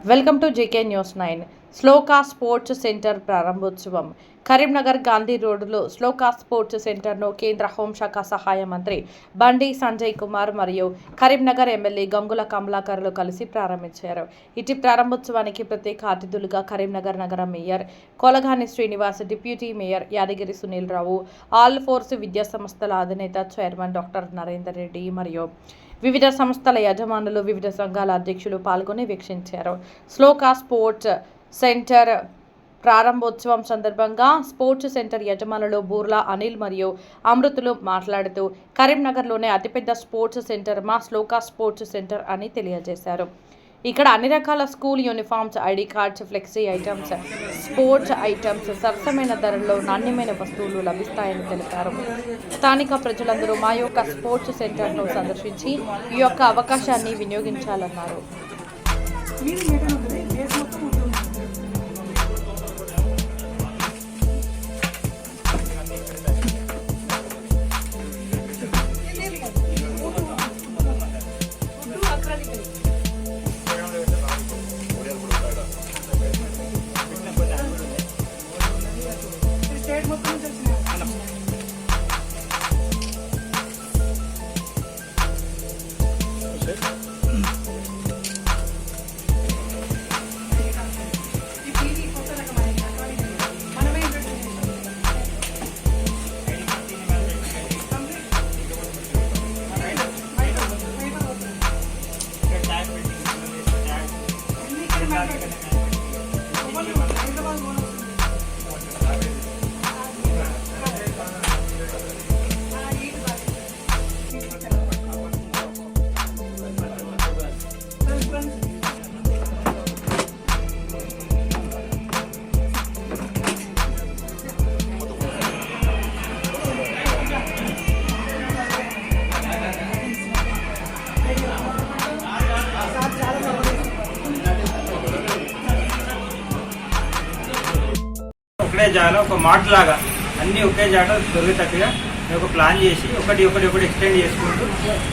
Welcome to GK news 9. Shloka sports centre ప్రారంభోత్సవం. కరీంనగర్ గాంధీ రోడ్డులో shloka sports సెంటర్ను కేంద్ర హోంశాఖ సహాయ మంత్రి బండి సంజయ్ కుమార్ మరియు కరీంనగర్ ఎమ్మెల్యే గంగుల కమలాకర్లు కలిసి ప్రారంభించారు. ఇటు ప్రారంభోత్సవానికి ప్రత్యేక అతిథులుగా కరీంనగర్ నగర mayor Kolagani Srinivas, deputy mayor Yadagiri Sunil Rao, Alphores విద్యా సంస్థల అధినేత చైర్మన్ డాక్టర్ నరేందర్ రెడ్డి మరియు వివిధ సంస్థల యజమానులు, వివిధ సంఘాల అధ్యక్షులు పాల్గొని వీక్షించారు. శ్లోకా స్పోర్ట్స్ సెంటర్ ప్రారంభోత్సవం సందర్భంగా స్పోర్ట్స్ సెంటర్ యజమానులు బూర్లా అనిల్ మరియు అమృతులు మాట్లాడుతూ కరీంనగర్లోనే అతిపెద్ద స్పోర్ట్స్ సెంటర్ మా శ్లోకా స్పోర్ట్స్ సెంటర్ అని తెలియజేశారు. ఇక్కడ అన్ని రకాల school uniforms, ID cards, flexi items, sports items సరసమైన ధరల్లో నాణ్యమైన వస్తువులు లభిస్తాయని తెలిపారు. స్థానిక ప్రజలందరూ మా యొక్క స్పోర్ట్స్ సెంటర్ను సందర్శించి ఈ యొక్క అవకాశాన్ని వినియోగించాలన్నారు. ఒకటే జాగా ఒక మార్ట్ లాగా అన్ని ఒకే జాగా దొరికేటట్టుగా మేము ఒక ప్లాన్ చేసి ఒకటి ఎక్స్టెండ్ చేసుకుంటూ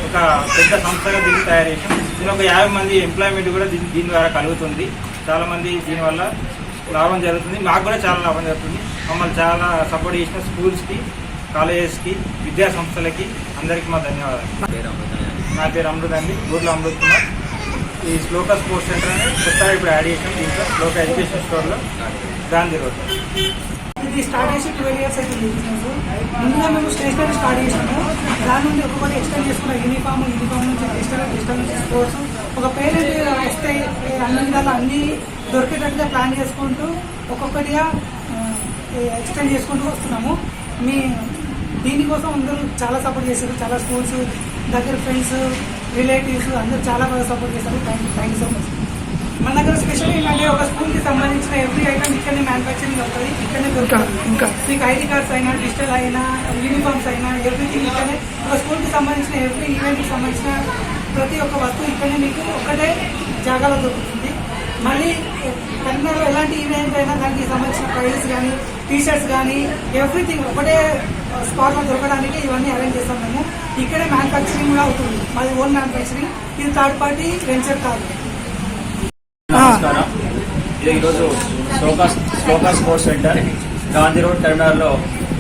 ఒక పెద్ద సంస్థగా దీన్ని తయారు చేసాం. దీని ఒక 50 మంది ఎంప్లాయ్మెంట్ కూడా దీని ద్వారా కలుగుతుంది. చాలా మంది దీనివల్ల లాభం జరుగుతుంది, మాకు కూడా చాలా లాభం జరుగుతుంది. మమ్మల్ని చాలా సపోర్ట్ చేసిన స్కూల్స్కి, కాలేజెస్కి, విద్యా సంస్థలకి అందరికీ మా ధన్యవాదాలు. నా పేరు అమృత్ అండి, ఊర్లో అమృత్ కుమార్. ఈ శ్లోకా స్పోర్ట్స్ సెంటర్ అనేది కొత్తగా ఇప్పుడు యాడ్ చేసాం. దీంట్లో శ్లోకా ఎడ్యుకేషన్ స్టోర్లో గాంధీ రోడ్. ఇది స్టార్ట్ చేసి 12 years అవుతుంది బిజినెస్. ముందుగా మేము స్టేషనరీ స్టార్ట్ చేసాము. దాని నుండి ఒక్కొక్కటి ఎక్స్టెండ్ చేసుకున్న యూనిఫామ్ నుంచి డిజిటల్ నుంచి స్పోర్ట్స్ ఒక పేరెంట్ వస్తే అన్ని విధాలు అన్ని దొరికేటట్టుగా ప్లాన్ చేసుకుంటూ ఒక్కొక్కటిగా ఎక్స్టెండ్ చేసుకుంటూ వస్తున్నాము. దీనికోసం అందరూ చాలా సపోర్ట్ చేశారు. చాలా స్కూల్స్ దగ్గర ఫ్రెండ్స్, రిలేటివ్స్ అందరూ చాలా బాగా సపోర్ట్ చేశారు. Thank you so much. మన దగ్గర స్పెషల్ ఏంటంటే ఒక స్కూల్కి సంబంధించిన ఎవ్రీ ఐటమ్ ఇక్కడనే మ్యానుఫ్యాక్చరింగ్ అవుతుంది, ఇక్కడనే దొరుకుతుంది. ఇంకా మీకు ఐడి కార్డ్స్ అయినా, డిజిటల్ అయినా, యూనిఫామ్స్ అయినా ఎవ్రీథింగ్ ఇక్కడనే. ఒక స్కూల్కి సంబంధించిన ఎవ్రీ ఈవెంట్కి సంబంధించిన ప్రతి ఒక్క వస్తువు ఇక్కడనే మీకు ఒకటే జాగాలో దొరుకుతుంది. మళ్ళీ కరీంనగర్లో ఎలాంటి ఈవెంట్ అయినా దానికి సంబంధించిన ప్రైజెస్ కానీ, టీషర్ట్స్ కానీ ఎవ్రీథింగ్ ఒకటే స్పాట్లో దొరకడానికి ఇవన్నీ అరేంజ్ చేస్తాం మేము. ఇక్కడే మ్యానుఫ్యాక్చరింగ్ కూడా అవుతుంది. మాది ఓన్ మ్యానుఫ్యాక్చరింగ్, ఇది థర్డ్ పార్టీ వెంచర్ కాదు. నమస్కారం. ఇది ఈరోజు shloka sports centre Gandhi road కరీంనగర్లో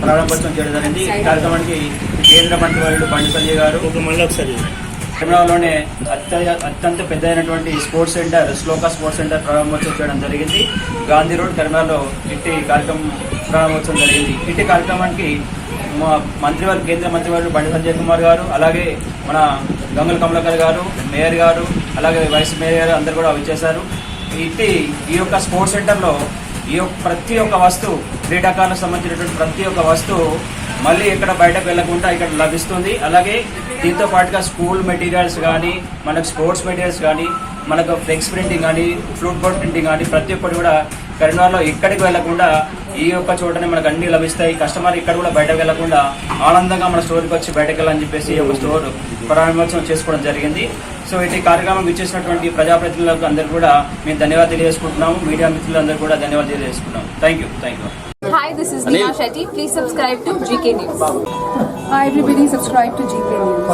ప్రారంభోత్సవం చేయడం జరిగింది. ఈ కార్యక్రమానికి కేంద్ర మంత్రి వర్యులు బండి సంజయ్ గారు కరీంనగర్లోనే అత్యంత పెద్ద అయినటువంటి sports centre shloka sports centre ప్రారంభోత్సవం చేయడం జరిగింది. గాంధీ రోడ్ కరీంనగర్లో ఇట్టి కార్యక్రమం ప్రారంభోత్సవం జరిగింది. ఇట్టి కార్యక్రమానికి మా కేంద్ర మంత్రివర్యులు బండి సంజయ్ కుమార్ గారు, అలాగే మన గంగుల కమలాకర్ గారు, మేయర్ గారు, అలాగే వైస్ మేయర్ గారు అందరు కూడా వచ్చేసారు. ఈ యొక్క స్పోర్ట్స్ సెంటర్లో ప్రతి ఒక్క వస్తువు, క్రీడాకారులకు సంబంధించినటువంటి ప్రతి ఒక్క వస్తువు మళ్ళీ ఇక్కడ బయటకు వెళ్లకుండా ఇక్కడ లభిస్తుంది. అలాగే దీంతో పాటుగా స్కూల్ మెటీరియల్స్ కానీ, మనకు స్పోర్ట్స్ మెటీరియల్స్ కానీ, మనకు ఫ్లెక్స్ ప్రింటింగ్ కానీ, ఫ్లూట్ బోర్డ్ ప్రింటింగ్ కానీ ప్రతి ఒక్కటి కూడా కరీంనగర్లో ఎక్కడికి వెళ్లకుండా ఈ యొక్క చోటనే మనకు అన్ని లభిస్తాయి. కస్టమర్ ఇక్కడ కూడా బయటకు వెళ్లకుండా ఆనందంగా మన స్టోర్కి వచ్చి బయటకు వెళ్ళాలని చెప్పేసి ఒక స్టోర్ ప్రారంభోత్సవం చేసుకోవడం జరిగింది. సో ఇటు కార్యక్రమం ఇచ్చేసినటువంటి ప్రజాప్రతినిధులకు అందరూ కూడా మేము ధన్యవాదాలు తెలియజేసుకుంటున్నాము. మీడియా మిత్రులందరూ కూడా ధన్యవాదాలు తెలియజేసుకుంటున్నాం. Thank you. Hi, this is Neha Shetty. Please subscribe to GK News. Hi everybody, subscribe to GK News.